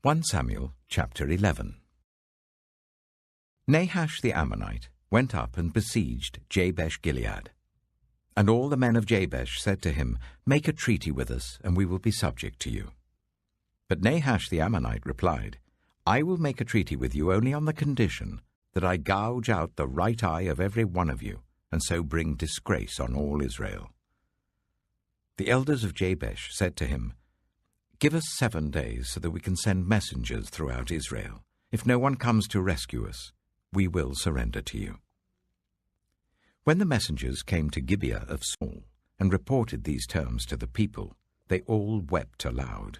1 Samuel chapter 11. Nahash the Ammonite went up and besieged Jabesh-Gilead. And all the men of Jabesh said to him, "Make a treaty with us, and we will be subject to you." But Nahash the Ammonite replied, "I will make a treaty with you only on the condition that I gouge out the right eye of every one of you, and so bring disgrace on all Israel." The elders of Jabesh said to him, "Give us 7 days so that we can send messengers throughout Israel. If no one comes to rescue us, we will surrender to you." When the messengers came to Gibeah of Saul and reported these terms to the people, they all wept aloud.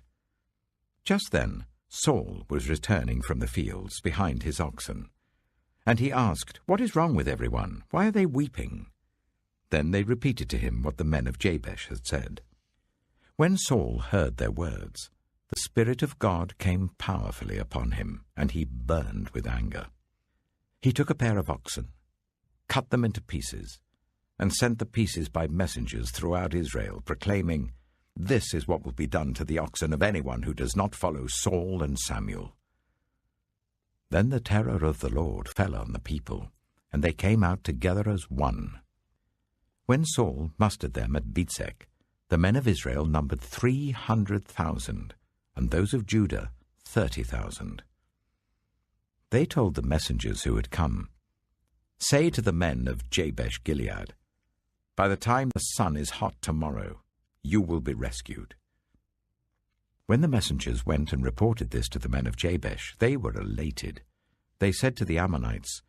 Just then Saul was returning from the fields behind his oxen, and he asked, "What is wrong with everyone? Why are they weeping?" Then they repeated to him what the men of Jabesh had said. When Saul heard their words, the Spirit of God came powerfully upon him, and he burned with anger. He took a pair of oxen, cut them into pieces, and sent the pieces by messengers throughout Israel, proclaiming, "This is what will be done to the oxen of anyone who does not follow Saul and Samuel." Then the terror of the Lord fell on the people, and they came out together as one. When Saul mustered them at Bezek, the men of Israel numbered 300,000, and those of Judah 30,000. They told the messengers who had come, "Say to the men of Jabesh-Gilead, by the time the sun is hot tomorrow, you will be rescued." When the messengers went and reported this to the men of Jabesh, they were elated. They said to the Ammonites,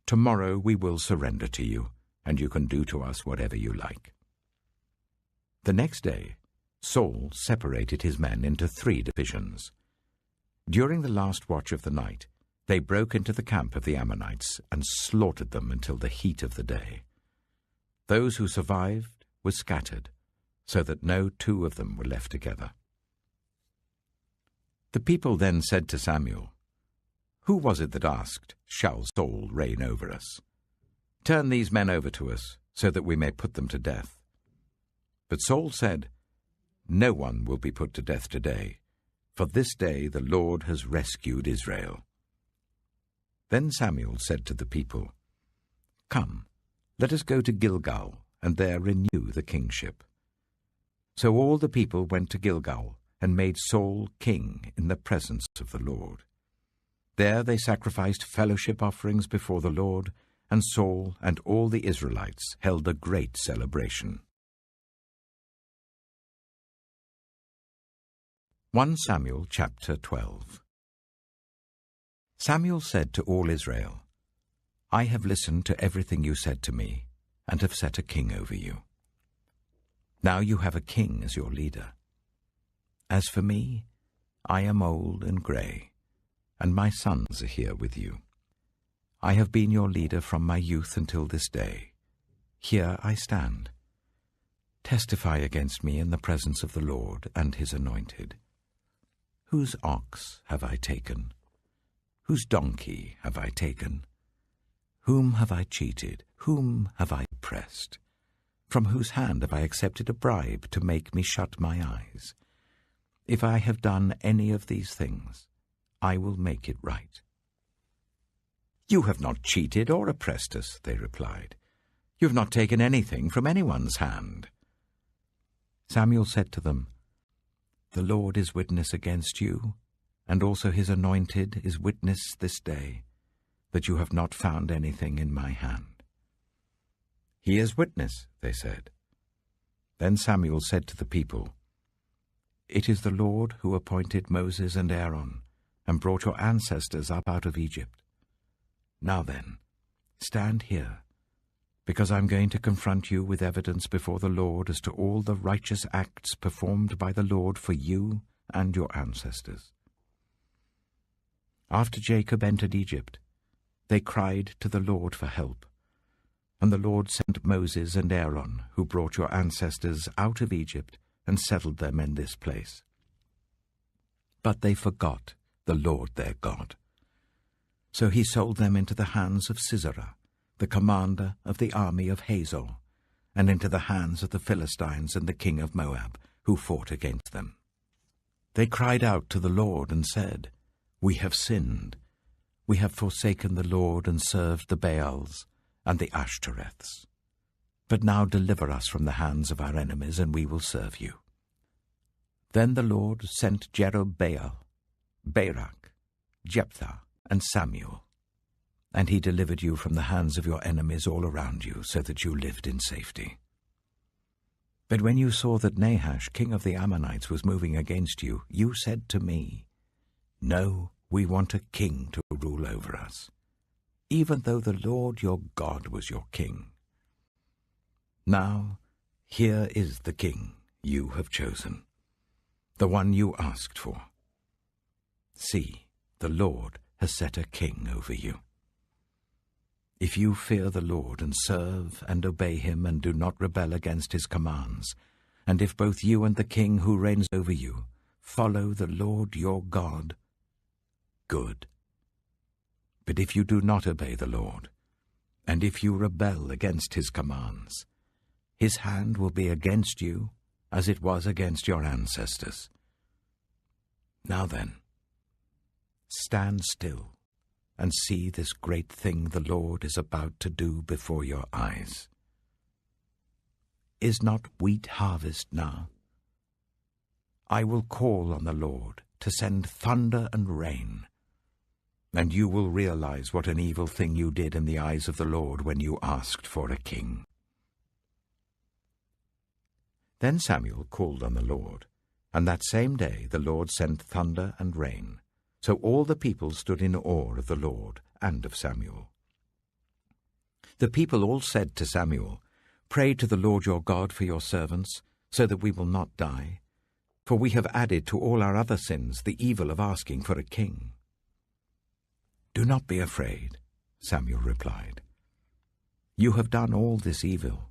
"Tomorrow we will surrender to you, and you can do to us whatever you like." The next day, Saul separated his men into 3 divisions. During the last watch of the night, they broke into the camp of the Ammonites and slaughtered them until the heat of the day. Those who survived were scattered, so that no 2 of them were left together. The people then said to Samuel, "Who was it that asked, 'Shall Saul reign over us?' Turn these men over to us, so that we may put them to death." But Saul said, "No one will be put to death today, for this day the Lord has rescued Israel." Then Samuel said to the people, "Come, let us go to Gilgal, and there renew the kingship." So all the people went to Gilgal, and made Saul king in the presence of the Lord. There they sacrificed fellowship offerings before the Lord, and Saul and all the Israelites held a great celebration. 1 Samuel chapter 12. Samuel said to all Israel, "I have listened to everything you said to me, and have set a king over you. Now you have a king as your leader. As for me, I am old and grey, and my sons are here with you. I have been your leader from my youth until this day. Here I stand. Testify against me in the presence of the Lord and his anointed. Whose ox have I taken? Whose donkey have I taken? Whom have I cheated? Whom have I oppressed? From whose hand have I accepted a bribe to make me shut my eyes? If I have done any of these things, I will make it right." "You have not cheated or oppressed us," they replied. "You have not taken anything from anyone's hand." Samuel said to them, "The Lord is witness against you, and also his anointed is witness this day, that you have not found anything in my hand." "He is witness," they said. Then Samuel said to the people, "It is the Lord who appointed Moses and Aaron, and brought your ancestors up out of Egypt. Now then, stand here, because I'm going to confront you with evidence before the Lord as to all the righteous acts performed by the Lord for you and your ancestors. After Jacob entered Egypt, they cried to the Lord for help, and the Lord sent Moses and Aaron, who brought your ancestors out of Egypt and settled them in this place. But they forgot the Lord their God. So he sold them into the hands of Sisera, the commander of the army of Hazor, and into the hands of the Philistines and the king of Moab, who fought against them. They cried out to the Lord and said, "We have sinned. We have forsaken the Lord and served the Baals and the Ashtoreths. But now deliver us from the hands of our enemies, and we will serve you." Then the Lord sent Jerubbaal, Barak, Jephthah, and Samuel, and he delivered you from the hands of your enemies all around you, so that you lived in safety. But when you saw that Nahash, king of the Ammonites, was moving against you, you said to me, "No, we want a king to rule over us, even though the Lord your God was your king. Now, here is the king you have chosen, the one you asked for. See, the Lord has set a king over you. If you fear the Lord and serve and obey him and do not rebel against his commands, and if both you and the king who reigns over you follow the Lord your God, good. But if you do not obey the Lord, and if you rebel against his commands, his hand will be against you as it was against your ancestors. Now then, stand still and see this great thing the Lord is about to do before your eyes. Is not wheat harvest now? I will call on the Lord to send thunder and rain, and you will realize what an evil thing you did in the eyes of the Lord when you asked for a king." Then Samuel called on the Lord, and that same day the Lord sent thunder and rain. So all the people stood in awe of the Lord and of Samuel. The people all said to Samuel, "Pray to the Lord your God for your servants, so that we will not die. For we have added to all our other sins the evil of asking for a king." "Do not be afraid," Samuel replied. "You have done all this evil.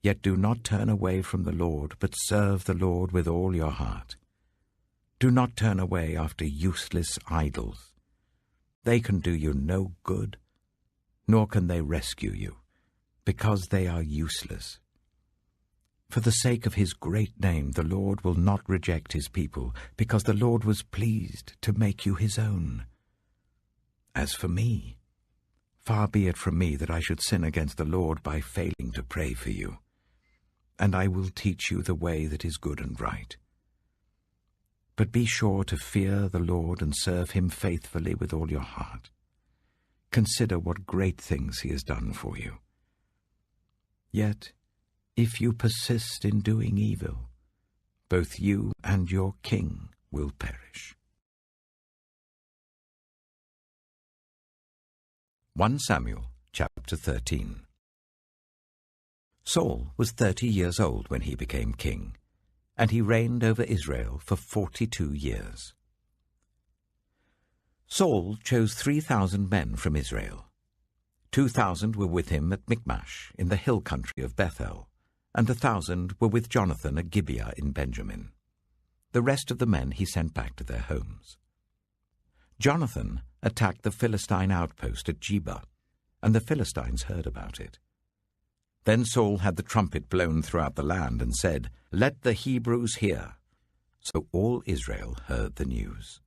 Yet do not turn away from the Lord, but serve the Lord with all your heart. Do not turn away after useless idols. They can do you no good, nor can they rescue you, because they are useless. For the sake of his great name, the Lord will not reject his people, because the Lord was pleased to make you his own. As for me, far be it from me that I should sin against the Lord by failing to pray for you, and I will teach you the way that is good and right. But be sure to fear the Lord and serve him faithfully with all your heart. Consider what great things he has done for you. Yet, if you persist in doing evil, both you and your king will perish." 1 Samuel chapter 13. Saul was 30 years old when he became king, and he reigned over Israel for 42 years. Saul chose 3,000 men from Israel. 2,000 were with him at Michmash in the hill country of Bethel, and 1,000 were with Jonathan at Gibeah in Benjamin. The rest of the men he sent back to their homes. Jonathan attacked the Philistine outpost at Geba, and the Philistines heard about it. Then Saul had the trumpet blown throughout the land and said, "Let the Hebrews hear." So all Israel heard the news.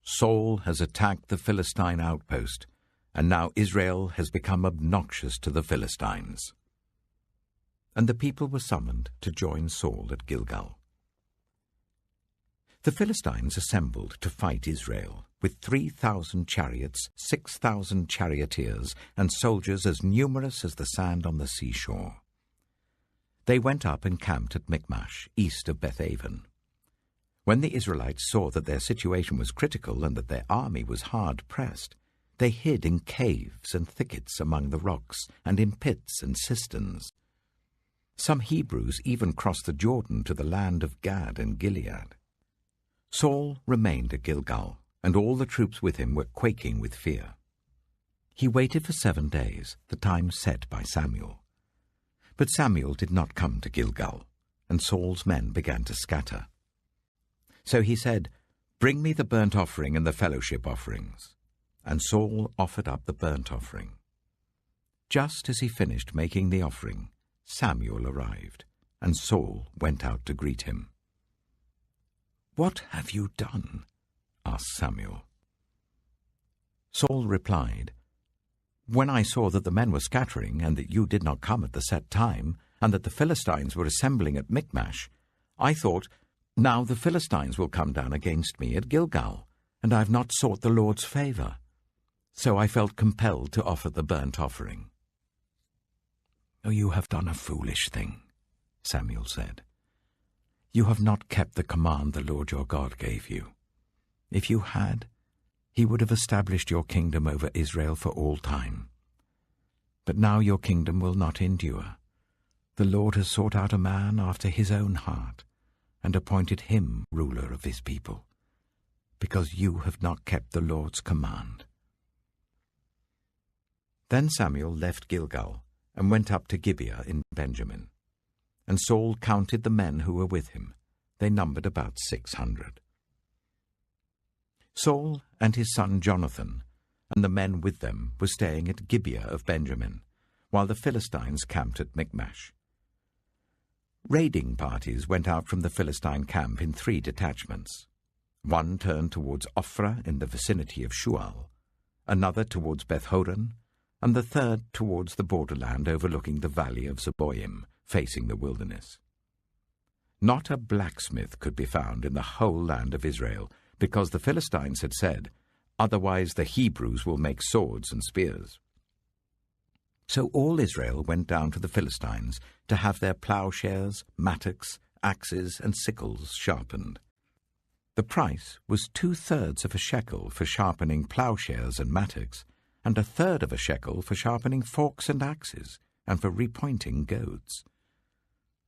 Saul has attacked the Philistine outpost, and now Israel has become obnoxious to the Philistines. And the people were summoned to join Saul at Gilgal. The Philistines assembled to fight Israel, with 3,000 chariots, 6,000 charioteers, and soldiers as numerous as the sand on the seashore. They went up and camped at Michmash, east of Bethaven. When the Israelites saw that their situation was critical and that their army was hard-pressed, they hid in caves and thickets among the rocks, and in pits and cisterns. Some Hebrews even crossed the Jordan to the land of Gad and Gilead. Saul remained at Gilgal, and all the troops with him were quaking with fear. He waited for 7 days, the time set by Samuel. But Samuel did not come to Gilgal, and Saul's men began to scatter. So he said, "Bring me the burnt offering and the fellowship offerings." And Saul offered up the burnt offering. Just as he finished making the offering, Samuel arrived, and Saul went out to greet him. "What have you done?" asked Samuel. Saul replied, "When I saw that the men were scattering, and that you did not come at the set time, and that the Philistines were assembling at Michmash, I thought, now the Philistines will come down against me at Gilgal, and I have not sought the Lord's favor. So I felt compelled to offer the burnt offering." "Oh, you have done a foolish thing," Samuel said. "You have not kept the command the Lord your God gave you. If you had, he would have established your kingdom over Israel for all time. But now your kingdom will not endure. The Lord has sought out a man after his own heart, and appointed him ruler of his people, because you have not kept the Lord's command." Then Samuel left Gilgal and went up to Gibeah in Benjamin. And Saul counted the men who were with him. They numbered about 600. Saul and his son Jonathan and the men with them were staying at Gibeah of Benjamin, while the Philistines camped at Michmash. Raiding parties went out from the Philistine camp in 3 detachments. One turned towards Ophrah in the vicinity of Shual, another towards Beth-horon, and the third towards the borderland overlooking the valley of Zeboim, facing the wilderness. Not a blacksmith could be found in the whole land of Israel, because the Philistines had said, "Otherwise the Hebrews will make swords and spears." So all Israel went down to the Philistines to have their plowshares, mattocks, axes, and sickles sharpened. The price was 2/3 of a shekel for sharpening plowshares and mattocks, and 1/3 of a shekel for sharpening forks and axes, and for repointing goads.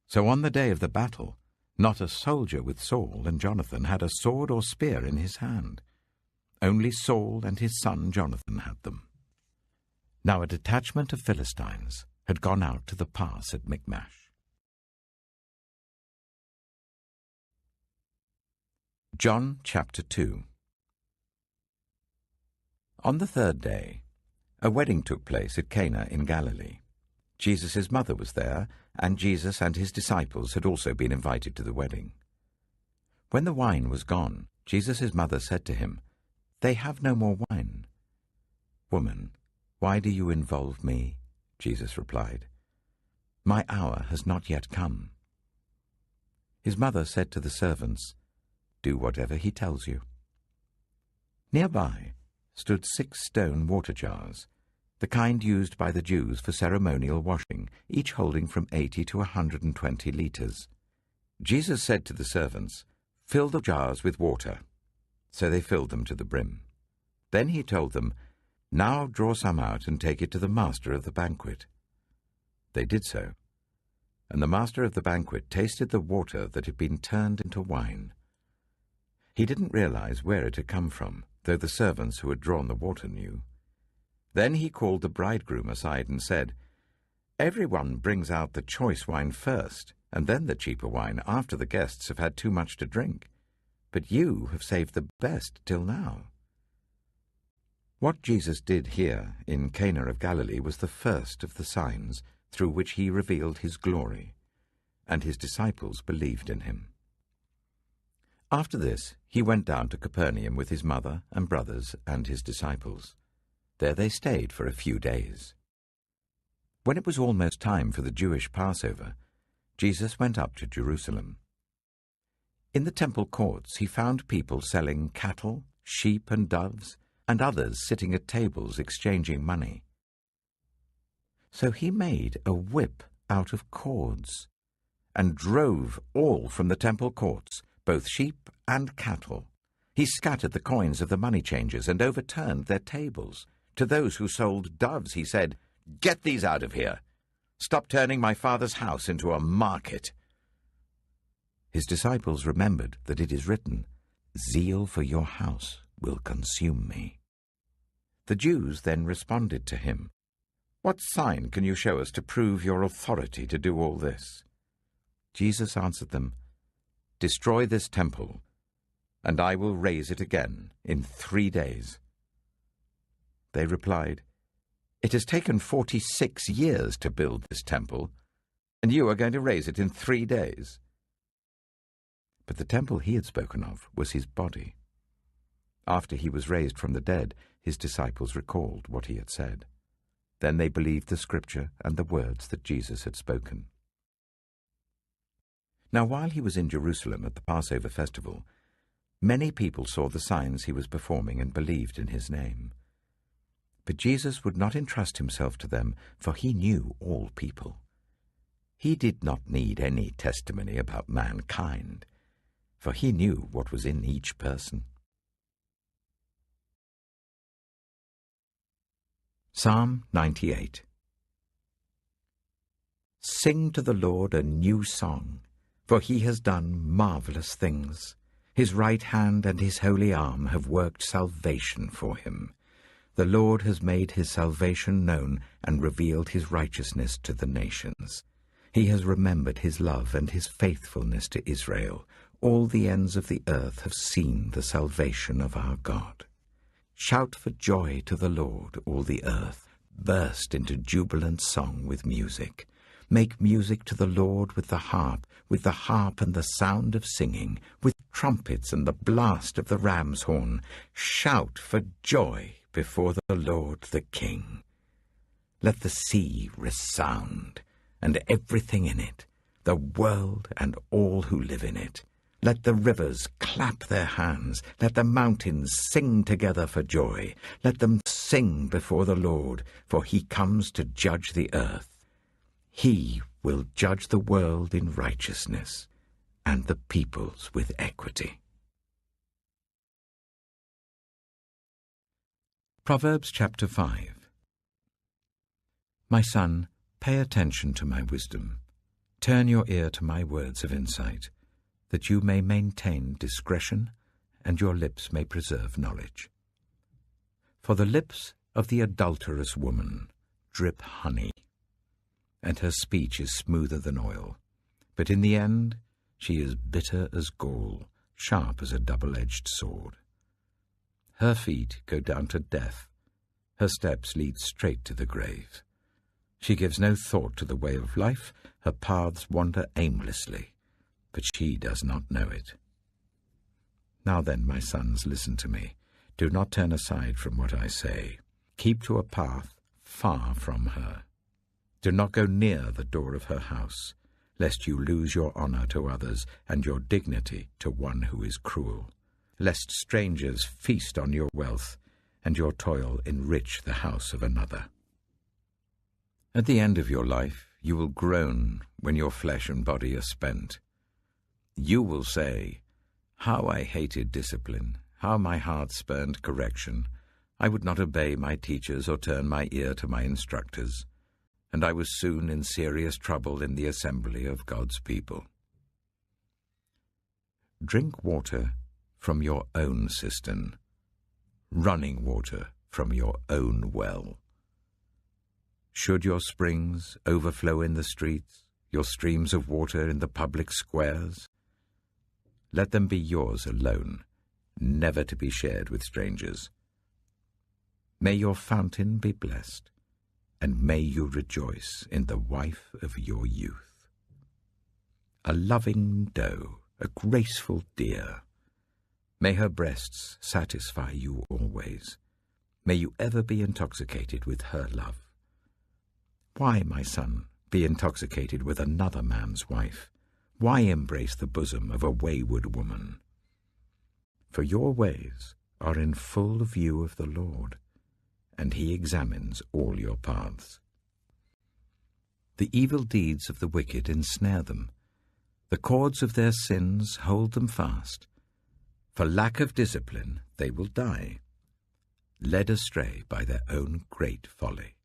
So on the day of the battle, not a soldier with Saul and Jonathan had a sword or spear in his hand. Only Saul and his son Jonathan had them. Now a detachment of Philistines had gone out to the pass at Michmash. John chapter 2. On the 3rd day, a wedding took place at Cana in Galilee. Jesus' mother was there, and Jesus and his disciples had also been invited to the wedding. When the wine was gone, Jesus' mother said to him, "They have no more wine." "Woman, why do you involve me?" Jesus replied. "My hour has not yet come." His mother said to the servants, "Do whatever he tells you." Nearby stood 6 stone water jars, the kind used by the Jews for ceremonial washing, each holding from 80 to 120 liters. Jesus said to the servants, "Fill the jars with water." So they filled them to the brim. Then he told them, "Now draw some out and take it to the master of the banquet." They did so, and the master of the banquet tasted the water that had been turned into wine. He didn't realize where it had come from, though the servants who had drawn the water knew. Then he called the bridegroom aside and said, "Everyone brings out the choice wine first, and then the cheaper wine after the guests have had too much to drink. But you have saved the best till now." What Jesus did here in Cana of Galilee was the first of the signs through which he revealed his glory, and his disciples believed in him. After this, he went down to Capernaum with his mother and brothers and his disciples. There they stayed for a few days. When it was almost time for the Jewish Passover, Jesus went up to Jerusalem. In the temple courts he found people selling cattle, sheep and doves, and others sitting at tables exchanging money. So he made a whip out of cords and drove all from the temple courts, both sheep and cattle. He scattered the coins of the money changers and overturned their tables. To those who sold doves he said, "Get these out of here! Stop turning my Father's house into a market." His disciples remembered that it is written, "Zeal for your house will consume me." The Jews then responded to him, "What sign can you show us to prove your authority to do all this?" Jesus answered them, "Destroy this temple, and I will raise it again in 3 days." They replied, "It has taken 46 years to build this temple, and you are going to raise it in 3 days." But the temple he had spoken of was his body. After he was raised from the dead, his disciples recalled what he had said. Then they believed the scripture and the words that Jesus had spoken. Now while he was in Jerusalem at the Passover festival, many people saw the signs he was performing and believed in his name. But Jesus would not entrust himself to them, for he knew all people. He did not need any testimony about mankind, for he knew what was in each person. Psalm 98. Sing to the Lord a new song, for he has done marvelous things. His right hand and his holy arm have worked salvation for him. The Lord has made his salvation known and revealed his righteousness to the nations. He has remembered his love and his faithfulness to Israel. All the ends of the earth have seen the salvation of our God. Shout for joy to the Lord, all the earth. Burst into jubilant song with music. Make music to the Lord with the harp and the sound of singing, with trumpets and the blast of the ram's horn. Shout for joy before the Lord the King. Let the sea resound, and everything in it, the world and all who live in it. Let the rivers clap their hands. Let the mountains sing together for joy. Let them sing before the Lord, for he comes to judge the earth. He will judge the world in righteousness and the peoples with equity. Proverbs chapter 5. My son, pay attention to my wisdom. Turn your ear to my words of insight, that you may maintain discretion and your lips may preserve knowledge. For the lips of the adulterous woman drip honey, and her speech is smoother than oil. But in the end she is bitter as gall, sharp as a double-edged sword. Her feet go down to death. Her steps lead straight to the grave. She gives no thought to the way of life. Her paths wander aimlessly, but she does not know it. Now then, my sons, listen to me. Do not turn aside from what I say. Keep to a path far from her. Do not go near the door of her house, lest you lose your honor to others and your dignity to one who is cruel, lest strangers feast on your wealth and your toil enrich the house of another. At the end of your life you will groan when your flesh and body are spent. You will say, "How I hated discipline, how my heart spurned correction. I would not obey my teachers or turn my ear to my instructors, and I was soon in serious trouble in the assembly of God's people." Drink water from your own cistern, running water from your own well. Should your springs overflow in the streets, your streams of water in the public squares, let them be yours alone, never to be shared with strangers. May your fountain be blessed, and may you rejoice in the wife of your youth. A loving doe, a graceful deer, may her breasts satisfy you always. May you ever be intoxicated with her love. Why, my son, be intoxicated with another man's wife? Why embrace the bosom of a wayward woman? For your ways are in full view of the Lord, and he examines all your paths. The evil deeds of the wicked ensnare them. The cords of their sins hold them fast. For lack of discipline they will die, led astray by their own great folly.